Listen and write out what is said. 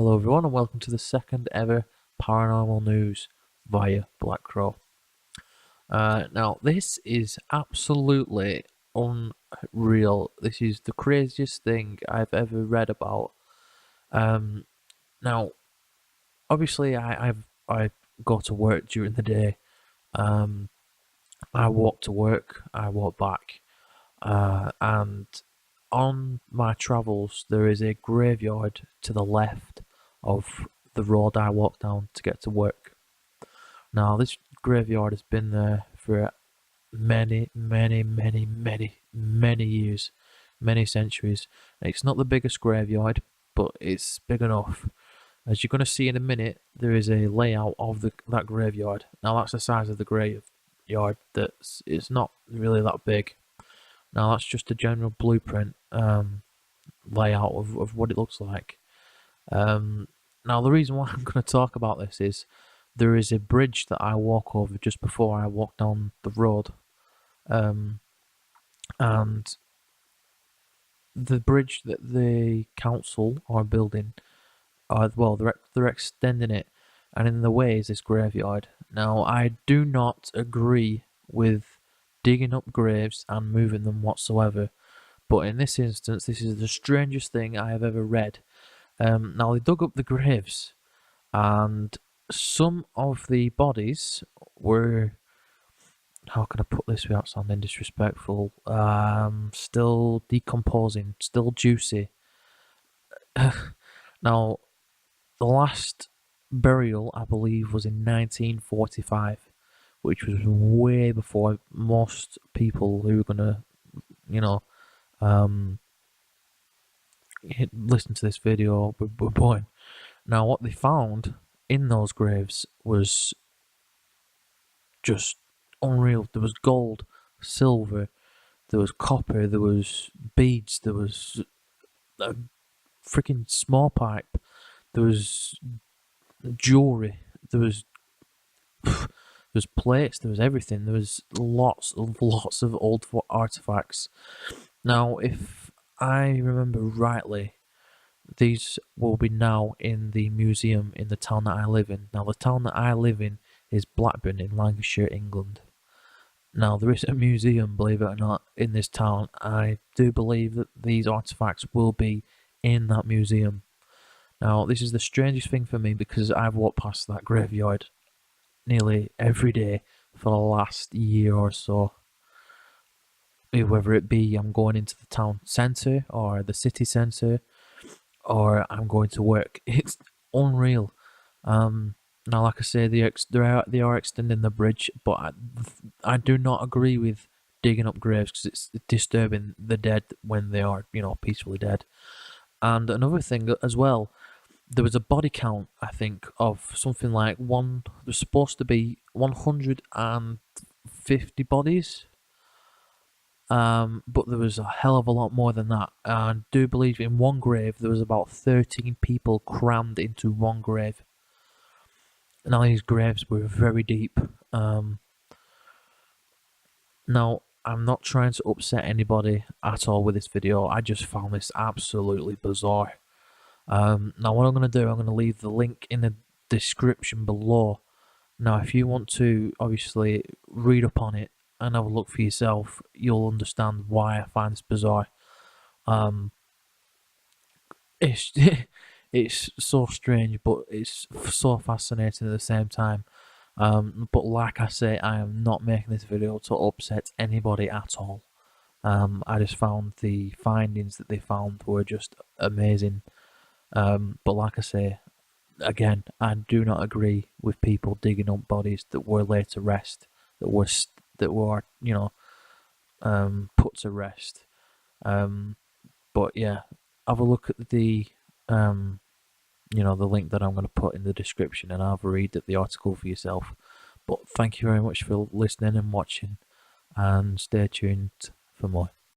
Hello everyone and welcome to the second ever paranormal news via Black Crow. Now this is absolutely unreal. This is the craziest thing I've ever read about. Now obviously I go to work during the day. I walk to work, I walk back, and on my travels there is a graveyard to the left of the road I walk down to get to work. Now, this graveyard has been there for many years, many centuries. It's not the biggest graveyard, but it's big enough. As you're going to see in a minute, there is a layout of that graveyard. Now, that's the size of the graveyard. It's not really that big. Now, that's just a general blueprint layout of what it looks like. Now, the reason why I'm going to talk about this is there is a bridge that I walk over just before I walk down the road. And the bridge that the council are building, they're extending it, and in the way is this graveyard. Now, I do not agree with digging up graves and moving them whatsoever, but in this instance, this is the strangest thing I have ever read. Now, they dug up the graves, and some of the bodies were, how can I put this without sounding disrespectful, still decomposing, still juicy. Now, the last burial, I believe, was in 1945, which was way before most people who were gonna, listen to this video were born. Now, what they found in those graves was just unreal. There was gold, silver, there was copper, there was beads, there was a freaking small pipe, there was jewelry, there was plates, there was everything. There was lots of old artifacts. Now, if I remember rightly, these will be now in the museum in the town that I live in. Now, the town that I live in is Blackburn in Lancashire, England. Now, there is a museum, believe it or not, in this town. I do believe that these artifacts will be in that museum. Now, this is the strangest thing for me because I've walked past that graveyard nearly every day for the last year or so. Whether it be I'm going into the town centre or the city centre, or I'm going to work. It's unreal. Now, like I say, they are extending the bridge, but I do not agree with digging up graves because it's disturbing the dead when they are, peacefully dead. And another thing as well, there was a body count, I think, of something like there's supposed to be 150 bodies. But there was a hell of a lot more than that. I do believe in one grave there was about 13 people crammed into one grave. Now, these graves were very deep. Now, I'm not trying to upset anybody at all with this video. I just found this absolutely bizarre. Now, what I'm going to do, I'm going to leave the link in the description below. Now, if you want to obviously read up on it and have a look for yourself, you'll understand why I find this bizarre. It's it's so strange, but it's so fascinating at the same time. But like I say, I am not making this video to upset anybody at all. I just found the findings that they found were just amazing. But like I say, again, I do not agree with people digging up bodies that were laid to rest, that were put to rest. But yeah, have a look at the the link that I'm going to put in the description and have a read at the article for yourself. But thank you very much for listening and watching, and stay tuned for more.